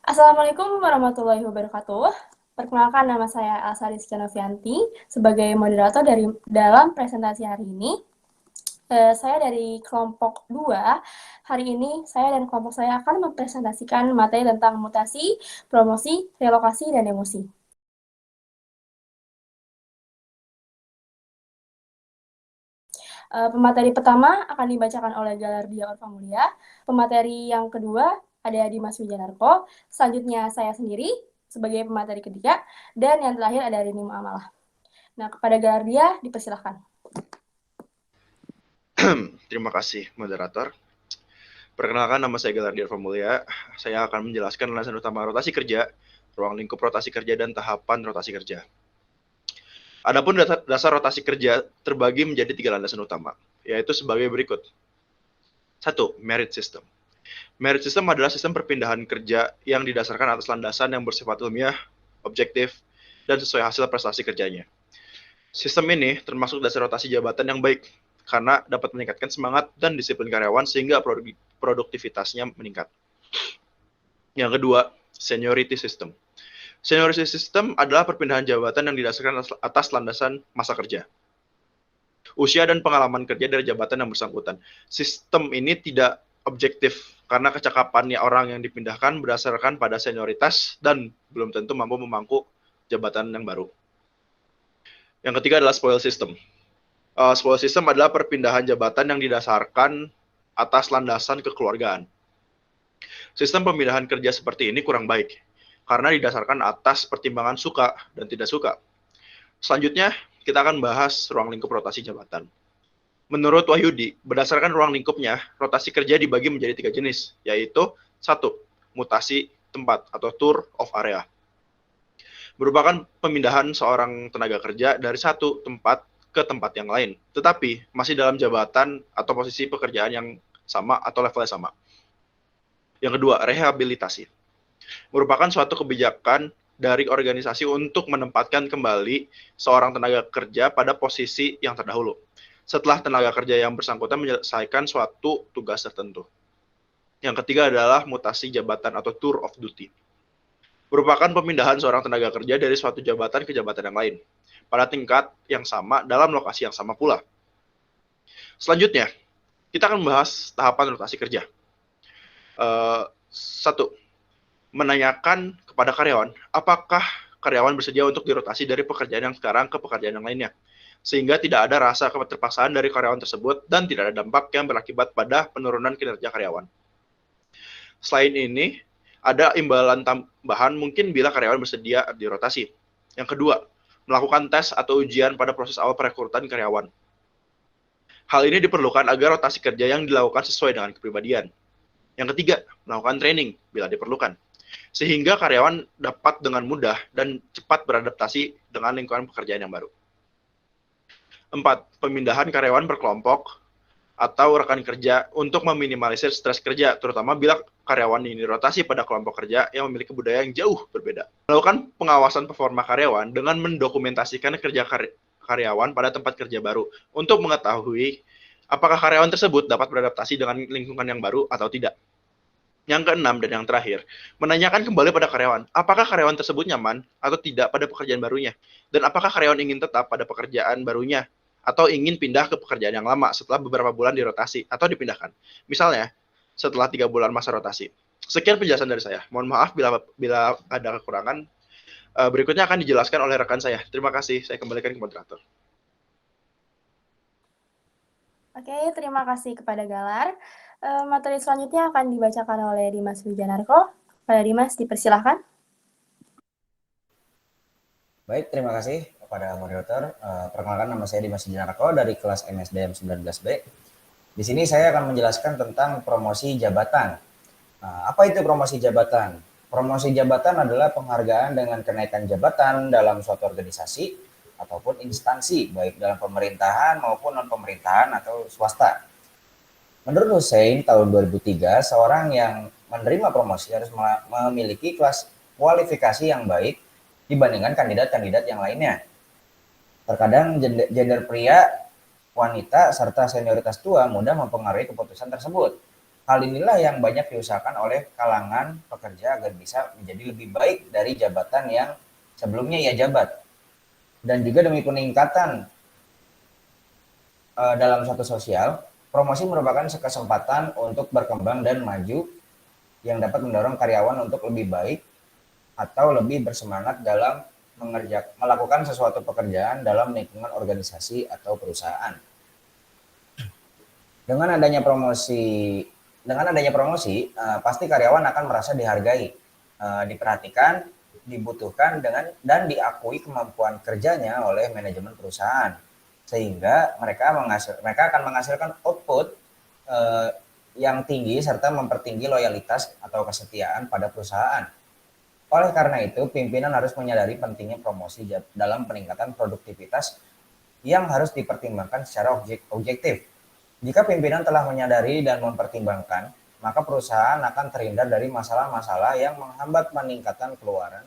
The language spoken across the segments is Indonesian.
Assalamualaikum warahmatullahi wabarakatuh. Perkenalkan, nama saya Elsa Rizky Novianti sebagai moderator dalam presentasi hari ini. Saya dari kelompok 2. Hari ini saya dan kelompok saya akan mempresentasikan materi tentang mutasi, promosi, relokasi, dan emosi. Pemateri pertama akan dibacakan oleh Galardia Orva Mulia. Pemateri yang kedua ada Dimas Wijanarko. Selanjutnya saya sendiri sebagai pemateri ketiga. Dan yang terakhir ada Rini Muamalah. Nah, kepada Galardia dipersilahkan. Terima kasih, moderator. Perkenalkan, nama saya Galardia Orva Mulia. Saya akan menjelaskan landasan utama rotasi kerja, ruang lingkup rotasi kerja, dan tahapan rotasi kerja. Adapun dasar rotasi kerja terbagi menjadi 3 landasan utama, yaitu sebagai berikut. 1. Merit system. Merit system adalah sistem perpindahan kerja yang didasarkan atas landasan yang bersifat ilmiah, objektif, dan sesuai hasil prestasi kerjanya. Sistem ini termasuk dasar rotasi jabatan yang baik, karena dapat meningkatkan semangat dan disiplin karyawan sehingga produktivitasnya meningkat. Yang kedua, seniority system. Seniority system adalah perpindahan jabatan yang didasarkan atas landasan masa kerja, usia dan pengalaman kerja dari jabatan yang bersangkutan. Sistem ini tidak objektif karena kecakapannya orang yang dipindahkan berdasarkan pada senioritas dan belum tentu mampu memangku jabatan yang baru. Yang ketiga adalah spoil system. Spoil system adalah perpindahan jabatan yang didasarkan atas landasan kekeluargaan. Sistem pemindahan kerja seperti ini kurang baik, karena didasarkan atas pertimbangan suka dan tidak suka. Selanjutnya, kita akan bahas ruang lingkup rotasi jabatan. Menurut Wahyudi, berdasarkan ruang lingkupnya, rotasi kerja dibagi menjadi 3 jenis, yaitu 1. Mutasi tempat atau tour of area. Merupakan pemindahan seorang tenaga kerja dari satu tempat ke tempat yang lain, tetapi masih dalam jabatan atau posisi pekerjaan yang sama atau levelnya sama. Yang kedua, rehabilitasi. Merupakan suatu kebijakan dari organisasi untuk menempatkan kembali seorang tenaga kerja pada posisi yang terdahulu, setelah tenaga kerja yang bersangkutan menyelesaikan suatu tugas tertentu. Yang ketiga adalah mutasi jabatan atau tour of duty. Merupakan pemindahan seorang tenaga kerja dari suatu jabatan ke jabatan yang lain, pada tingkat yang sama dalam lokasi yang sama pula. Selanjutnya, kita akan membahas tahapan rotasi kerja. 1. Menanyakan kepada karyawan, apakah karyawan bersedia untuk dirotasi dari pekerjaan yang sekarang ke pekerjaan yang lainnya, sehingga tidak ada rasa keterpaksaan dari karyawan tersebut dan tidak ada dampak yang berakibat pada penurunan kinerja karyawan. Selain ini, ada imbalan tambahan mungkin bila karyawan bersedia dirotasi. Yang kedua, melakukan tes atau ujian pada proses awal perekrutan karyawan. Hal ini diperlukan agar rotasi kerja yang dilakukan sesuai dengan kepribadian. Yang ketiga, melakukan training bila diperlukan, sehingga karyawan dapat dengan mudah dan cepat beradaptasi dengan lingkungan pekerjaan yang baru. 4. Pemindahan karyawan berkelompok atau rekan kerja untuk meminimalisir stres kerja, terutama bila karyawan ini rotasi pada kelompok kerja yang memiliki budaya yang jauh berbeda. Melakukan pengawasan performa karyawan dengan mendokumentasikan kerja karyawan pada tempat kerja baru untuk mengetahui apakah karyawan tersebut dapat beradaptasi dengan lingkungan yang baru atau tidak. Yang keenam dan yang terakhir, menanyakan kembali pada karyawan, apakah karyawan tersebut nyaman atau tidak pada pekerjaan barunya, dan apakah karyawan ingin tetap pada pekerjaan barunya, atau ingin pindah ke pekerjaan yang lama setelah beberapa bulan dirotasi atau dipindahkan. Misalnya, setelah 3 bulan masa rotasi. Sekian penjelasan dari saya. Mohon maaf bila ada kekurangan. Berikutnya akan dijelaskan oleh rekan saya. Terima kasih. Saya kembalikan ke moderator. Oke, terima kasih kepada Galar. Materi selanjutnya akan dibacakan oleh Dimas Wijanarko. Pada Dimas, dipersilahkan. Baik, terima kasih kepada moderator. Perkenalkan, nama saya Dimas Wijanarko dari kelas MSDM 19B. Di sini saya akan menjelaskan tentang promosi jabatan. Nah, apa itu promosi jabatan? Promosi jabatan adalah penghargaan dengan kenaikan jabatan dalam suatu organisasi ataupun instansi, baik dalam pemerintahan maupun non-pemerintahan atau swasta. Menurut Hussein, tahun 2003, seorang yang menerima promosi harus memiliki kelas kualifikasi yang baik dibandingkan kandidat-kandidat yang lainnya. Terkadang gender pria, wanita, serta senioritas tua mudah mempengaruhi keputusan tersebut. Hal inilah yang banyak diusahakan oleh kalangan pekerja agar bisa menjadi lebih baik dari jabatan yang sebelumnya ia jabat. Dan juga demi peningkatan dalam satu sosial, promosi merupakan kesempatan untuk berkembang dan maju yang dapat mendorong karyawan untuk lebih baik atau lebih bersemangat dalam melakukan sesuatu pekerjaan dalam lingkungan organisasi atau perusahaan. Dengan adanya promosi, pasti karyawan akan merasa dihargai, diperhatikan, dibutuhkan dan diakui kemampuan kerjanya oleh manajemen perusahaan, sehingga mereka akan menghasilkan output yang tinggi serta mempertinggi loyalitas atau kesetiaan pada perusahaan. Oleh karena itu, pimpinan harus menyadari pentingnya promosi dalam peningkatan produktivitas yang harus dipertimbangkan secara objektif. Jika pimpinan telah menyadari dan mempertimbangkan, maka perusahaan akan terhindar dari masalah-masalah yang menghambat peningkatan keluaran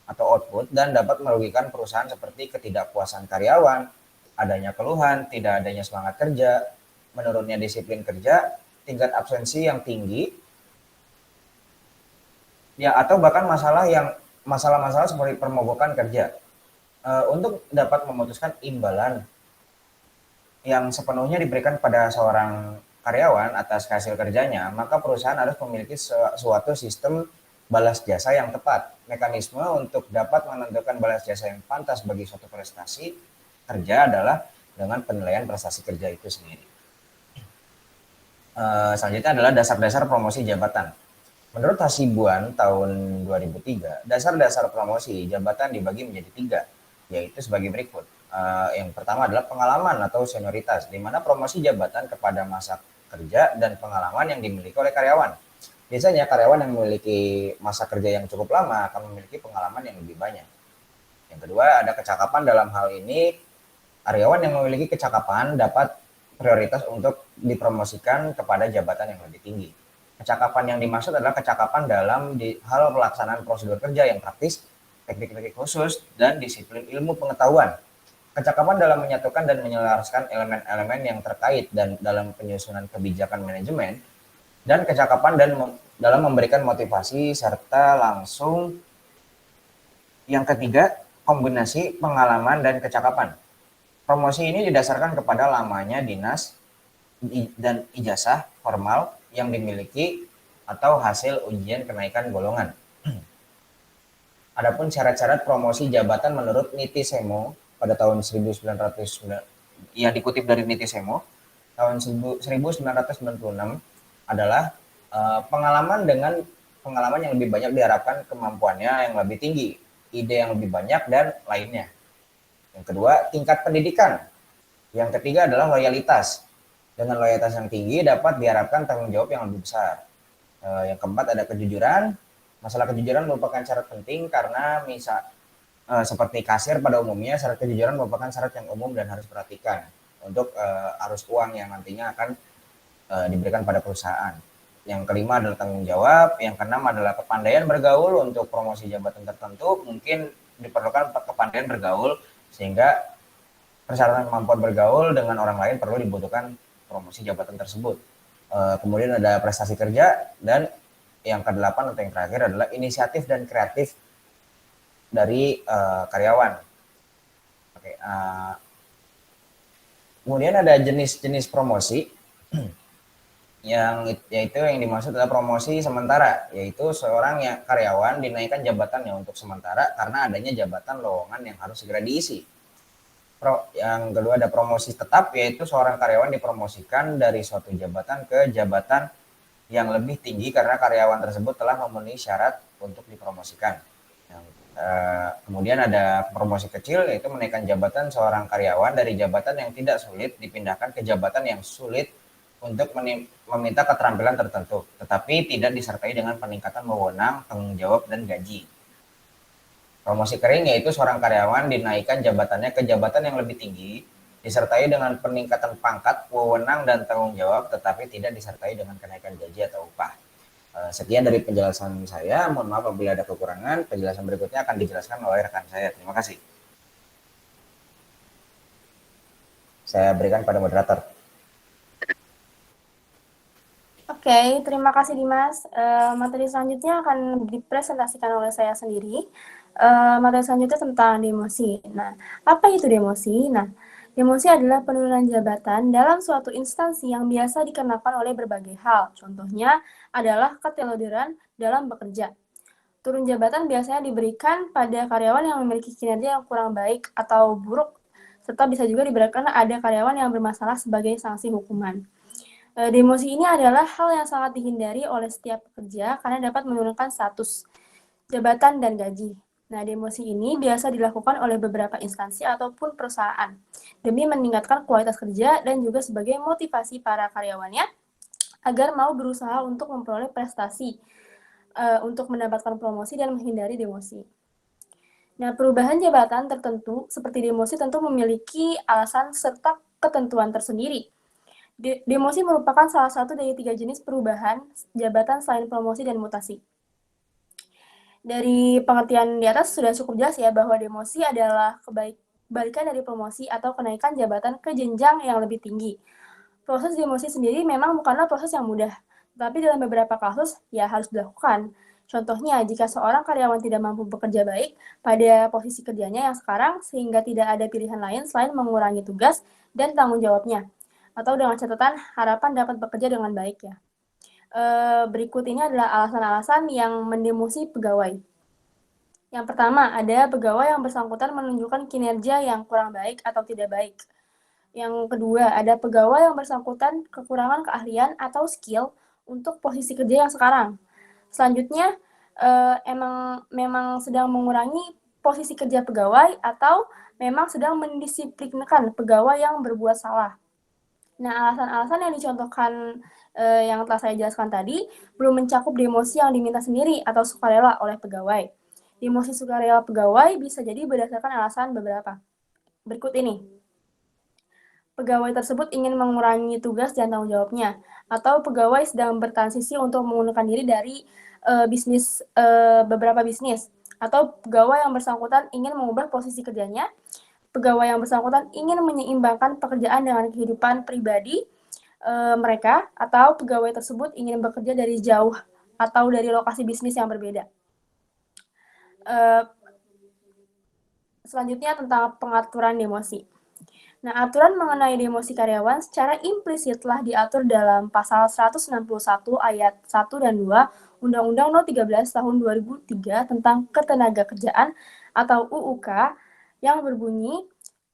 atau output dan dapat merugikan perusahaan seperti ketidakpuasan karyawan, adanya keluhan, tidak adanya semangat kerja, menurunnya disiplin kerja, tingkat absensi yang tinggi, ya atau bahkan masalah-masalah seperti permogokan kerja. Untuk dapat memutuskan imbalan yang sepenuhnya diberikan pada seorang karyawan atas hasil kerjanya, maka perusahaan harus memiliki suatu sistem balas jasa yang tepat. Mekanisme untuk dapat menentukan balas jasa yang pantas bagi suatu prestasi kerja adalah dengan penilaian prestasi kerja itu sendiri. Selanjutnya adalah dasar-dasar promosi jabatan. Menurut Hasibuan tahun 2003, dasar-dasar promosi jabatan dibagi menjadi 3, yaitu sebagai berikut. Yang pertama adalah pengalaman atau senioritas, di mana promosi jabatan kepada masa kerja dan pengalaman yang dimiliki oleh karyawan. Biasanya karyawan yang memiliki masa kerja yang cukup lama akan memiliki pengalaman yang lebih banyak. Yang kedua, ada kecakapan. Dalam hal ini, karyawan yang memiliki kecakapan dapat prioritas untuk dipromosikan kepada jabatan yang lebih tinggi. Kecakapan yang dimaksud adalah kecakapan dalam hal pelaksanaan prosedur kerja yang praktis, teknik-teknik khusus, dan disiplin ilmu pengetahuan. Kecakapan dalam menyatukan dan menyelaraskan elemen-elemen yang terkait dan dalam penyusunan kebijakan manajemen, dan kecakapan dalam memberikan motivasi serta langsung. Yang ketiga, kombinasi pengalaman dan kecakapan. Promosi ini didasarkan kepada lamanya dinas dan ijazah formal yang dimiliki atau hasil ujian kenaikan golongan. Adapun syarat-syarat promosi jabatan menurut Niti Semo pada tahun 1996 yang dikutip dari Niti Semo tahun 1996 adalah pengalaman yang lebih banyak diharapkan kemampuannya yang lebih tinggi, ide yang lebih banyak dan lainnya. Yang kedua, tingkat pendidikan. Yang ketiga adalah loyalitas. Dengan loyalitas yang tinggi dapat diharapkan tanggung jawab yang lebih besar. Yang keempat ada kejujuran. Masalah kejujuran merupakan syarat penting karena seperti kasir pada umumnya, syarat kejujuran merupakan syarat yang umum dan harus diperhatikan untuk arus uang yang nantinya akan diberikan pada perusahaan. Yang kelima adalah tanggung jawab. Yang keenam adalah kepandaian bergaul. Untuk promosi jabatan tertentu mungkin diperlukan kepandaian bergaul, sehingga persyaratan kemampuan bergaul dengan orang lain perlu dibutuhkan promosi jabatan tersebut. Kemudian ada prestasi kerja, dan yang kedelapan atau yang terakhir adalah inisiatif dan kreatif dari karyawan. Oke, kemudian ada jenis-jenis promosi yaitu yang dimaksud adalah promosi sementara, yaitu seorang karyawan dinaikkan jabatannya untuk sementara karena adanya jabatan lowongan yang harus segera diisi. Yang kedua ada promosi tetap, yaitu seorang karyawan dipromosikan dari suatu jabatan ke jabatan yang lebih tinggi karena karyawan tersebut telah memenuhi syarat untuk dipromosikan. Kemudian ada promosi kecil, yaitu menaikkan jabatan seorang karyawan dari jabatan yang tidak sulit dipindahkan ke jabatan yang sulit untuk meminta keterampilan tertentu, tetapi tidak disertai dengan peningkatan wewenang, tanggung jawab, dan gaji. Promosi kering, yaitu seorang karyawan dinaikkan jabatannya ke jabatan yang lebih tinggi, disertai dengan peningkatan pangkat, wewenang, dan tanggung jawab, tetapi tidak disertai dengan kenaikan gaji atau upah. Sekian dari penjelasan saya. Mohon maaf apabila ada kekurangan. Penjelasan berikutnya akan dijelaskan oleh rekan saya. Terima kasih. Saya berikan pada moderator. Oke, Oke, terima kasih Dimas. Materi selanjutnya akan dipresentasikan oleh saya sendiri. Materi selanjutnya tentang demosi. Nah, apa itu demosi? Nah, demosi adalah penurunan jabatan dalam suatu instansi yang biasa dikenakan oleh berbagai hal. Contohnya adalah keteloderan dalam bekerja. Turun jabatan biasanya diberikan pada karyawan yang memiliki kinerja yang kurang baik atau buruk, serta bisa juga diberikan ada karyawan yang bermasalah sebagai sanksi hukuman. Demosi ini adalah hal yang sangat dihindari oleh setiap pekerja karena dapat menurunkan status, jabatan, dan gaji. Nah, demosi ini biasa dilakukan oleh beberapa instansi ataupun perusahaan demi meningkatkan kualitas kerja dan juga sebagai motivasi para karyawannya agar mau berusaha untuk memperoleh prestasi, untuk mendapatkan promosi dan menghindari demosi. Nah, perubahan jabatan tertentu seperti demosi tentu memiliki alasan serta ketentuan tersendiri. Demosi merupakan salah satu dari 3 jenis perubahan jabatan selain promosi dan mutasi. Dari pengertian di atas sudah cukup jelas ya bahwa demosi adalah kebalikan dari promosi atau kenaikan jabatan ke jenjang yang lebih tinggi. Proses demosi sendiri memang bukanlah proses yang mudah, tapi dalam beberapa kasus ya harus dilakukan. Contohnya, jika seorang karyawan tidak mampu bekerja baik pada posisi kerjanya yang sekarang sehingga tidak ada pilihan lain selain mengurangi tugas dan tanggung jawabnya. Atau dengan catatan harapan dapat bekerja dengan baik ya. Berikut ini adalah alasan-alasan yang mendemosi pegawai. Yang pertama, ada pegawai yang bersangkutan menunjukkan kinerja yang kurang baik atau tidak baik. Yang kedua, ada pegawai yang bersangkutan kekurangan keahlian atau skill untuk posisi kerja yang sekarang. Selanjutnya, memang sedang mengurangi posisi kerja pegawai atau memang sedang mendisiplinkan pegawai yang berbuat salah. Nah, alasan-alasan yang dicontohkan yang telah saya jelaskan tadi belum mencakup demosi yang diminta sendiri atau sukarela oleh pegawai. Demosi sukarela pegawai bisa jadi berdasarkan alasan beberapa. Berikut ini. Pegawai tersebut ingin mengurangi tugas dan tanggung jawabnya, atau pegawai sedang bertransisi untuk mengundurkan diri dari beberapa bisnis, atau pegawai yang bersangkutan ingin mengubah posisi kerjanya, pegawai yang bersangkutan ingin menyeimbangkan pekerjaan dengan kehidupan pribadi mereka, atau pegawai tersebut ingin bekerja dari jauh atau dari lokasi bisnis yang berbeda. Selanjutnya tentang pengaturan demosi. Nah, aturan mengenai demosi karyawan secara implisit telah diatur dalam pasal 161 ayat 1 dan 2 Undang-Undang No. 13 tahun 2003 tentang Ketenagakerjaan atau UUK yang berbunyi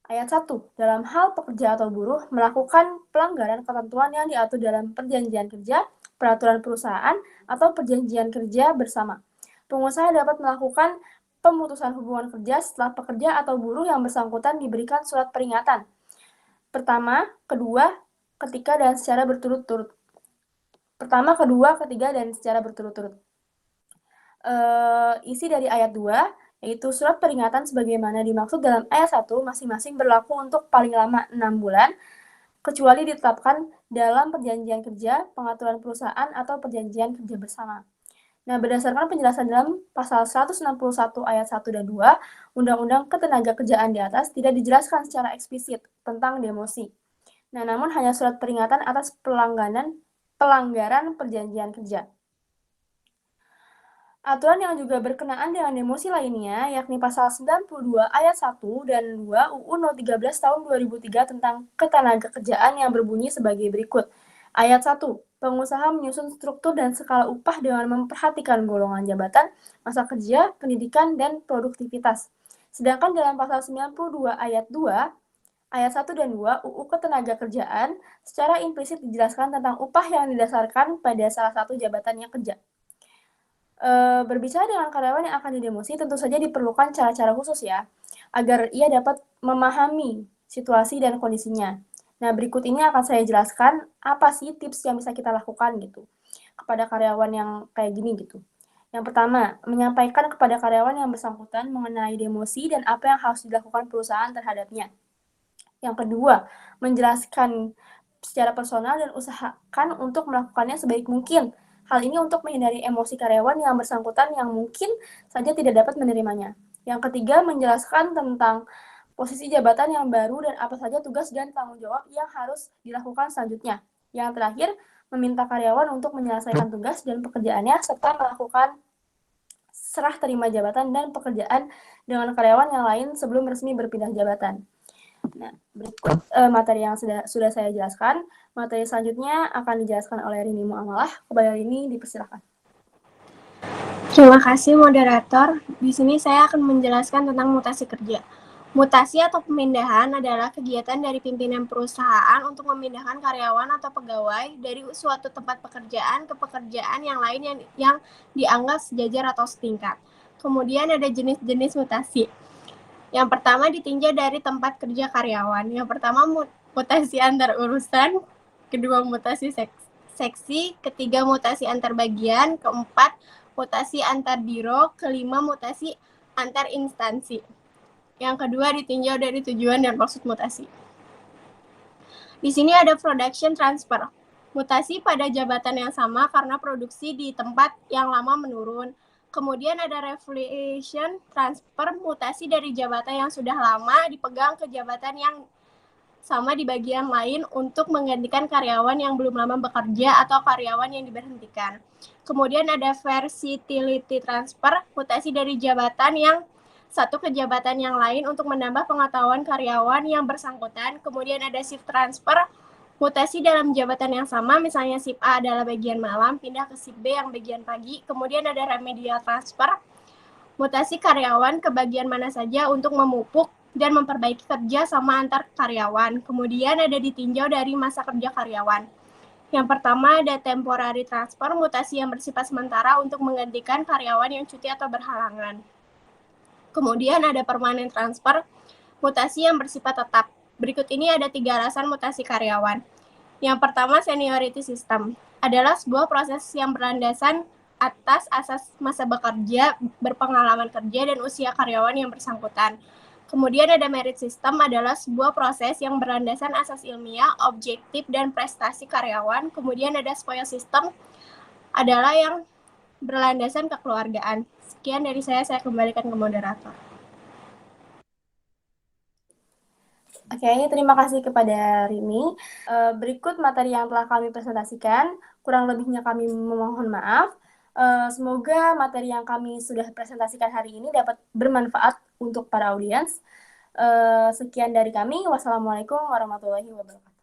ayat 1. Dalam hal pekerja atau buruh melakukan pelanggaran ketentuan yang diatur dalam perjanjian kerja, peraturan perusahaan, atau perjanjian kerja bersama. Pengusaha dapat melakukan pemutusan hubungan kerja setelah pekerja atau buruh yang bersangkutan diberikan surat peringatan. Pertama, kedua, ketiga, dan secara berturut-turut. Pertama, kedua, ketiga, dan secara berturut-turut. Isi dari ayat 2, yaitu surat peringatan sebagaimana dimaksud dalam ayat 1 masing-masing berlaku untuk paling lama 6 bulan, kecuali ditetapkan dalam perjanjian kerja, pengaturan perusahaan, atau perjanjian kerja bersama. Nah, berdasarkan penjelasan dalam pasal 161 ayat 1 dan 2 Undang-Undang Ketenagakerjaan di atas tidak dijelaskan secara eksplisit tentang demosi. Nah, namun hanya surat peringatan atas pelanggaran perjanjian kerja. Aturan yang juga berkenaan dengan demosi lainnya, yakni pasal 92 ayat 1 dan 2 UU No. 13 tahun 2003 tentang Ketenagakerjaan yang berbunyi sebagai berikut. Ayat 1. Pengusaha menyusun struktur dan skala upah dengan memperhatikan golongan jabatan, masa kerja, pendidikan, dan produktivitas. Sedangkan dalam pasal 92 ayat 2, ayat 1 dan 2 UU Ketenagakerjaan secara implisit dijelaskan tentang upah yang didasarkan pada salah satu jabatan yang kerja. Berbicara dengan karyawan yang akan didemosi tentu saja diperlukan cara-cara khusus ya, agar ia dapat memahami situasi dan kondisinya. Nah, berikut ini akan saya jelaskan apa sih tips yang bisa kita lakukan gitu kepada karyawan yang kayak gini gitu. Yang pertama, menyampaikan kepada karyawan yang bersangkutan mengenai demosi dan apa yang harus dilakukan perusahaan terhadapnya. Yang kedua, menjelaskan secara personal dan usahakan untuk melakukannya sebaik mungkin. Hal ini untuk menghindari emosi karyawan yang bersangkutan yang mungkin saja tidak dapat menerimanya. Yang ketiga, menjelaskan tentang posisi jabatan yang baru dan apa saja tugas dan tanggung jawab yang harus dilakukan selanjutnya. Yang terakhir, meminta karyawan untuk menyelesaikan tugas dan pekerjaannya serta melakukan serah terima jabatan dan pekerjaan dengan karyawan yang lain sebelum resmi berpindah jabatan. Nah, berikut materi yang sudah saya jelaskan. Materi selanjutnya akan dijelaskan oleh Rini Muamalah. Kepada Rini, dipersilakan. Terima kasih moderator. Di sini saya akan menjelaskan tentang mutasi kerja. Mutasi atau pemindahan adalah kegiatan dari pimpinan perusahaan untuk memindahkan karyawan atau pegawai dari suatu tempat pekerjaan ke pekerjaan yang lain yang dianggap sejajar atau setingkat. Kemudian ada jenis-jenis mutasi. Yang pertama ditinjau dari tempat kerja karyawan. Yang pertama mutasi antar urusan, kedua mutasi seksi, ketiga mutasi antar bagian, keempat mutasi antar biro, kelima mutasi antar instansi. Yang kedua ditinjau dari tujuan dan maksud mutasi. Di sini ada production transfer. Mutasi pada jabatan yang sama karena produksi di tempat yang lama menurun. Kemudian ada revolution transfer, mutasi dari jabatan yang sudah lama dipegang ke jabatan yang sama di bagian lain untuk menggantikan karyawan yang belum lama bekerja atau karyawan yang diberhentikan. Kemudian ada versatility transfer, mutasi dari jabatan yang satu ke jabatan yang lain untuk menambah pengetahuan karyawan yang bersangkutan. Kemudian ada shift transfer, mutasi dalam jabatan yang sama, misalnya shift A adalah bagian malam, pindah ke shift B yang bagian pagi. Kemudian ada remedial transfer, mutasi karyawan ke bagian mana saja untuk memupuk dan memperbaiki kerja sama antar karyawan. Kemudian ada ditinjau dari masa kerja karyawan. Yang pertama ada temporary transfer, mutasi yang bersifat sementara untuk menggantikan karyawan yang cuti atau berhalangan. Kemudian ada permanent transfer, mutasi yang bersifat tetap. Berikut ini ada 3 alasan mutasi karyawan. Yang pertama, seniority system adalah sebuah proses yang berlandasan atas asas masa bekerja, berpengalaman kerja, dan usia karyawan yang bersangkutan. Kemudian ada merit system adalah sebuah proses yang berlandasan asas ilmiah, objektif, dan prestasi karyawan. Kemudian ada spoil system adalah yang berlandasan kekeluargaan. Sekian dari saya kembalikan ke moderator. Oke, terima kasih kepada Rini. Berikut materi yang telah kami presentasikan. Kurang lebihnya kami memohon maaf. Semoga materi yang kami sudah presentasikan hari ini dapat bermanfaat untuk para audiens. Sekian dari kami. Wassalamualaikum warahmatullahi wabarakatuh.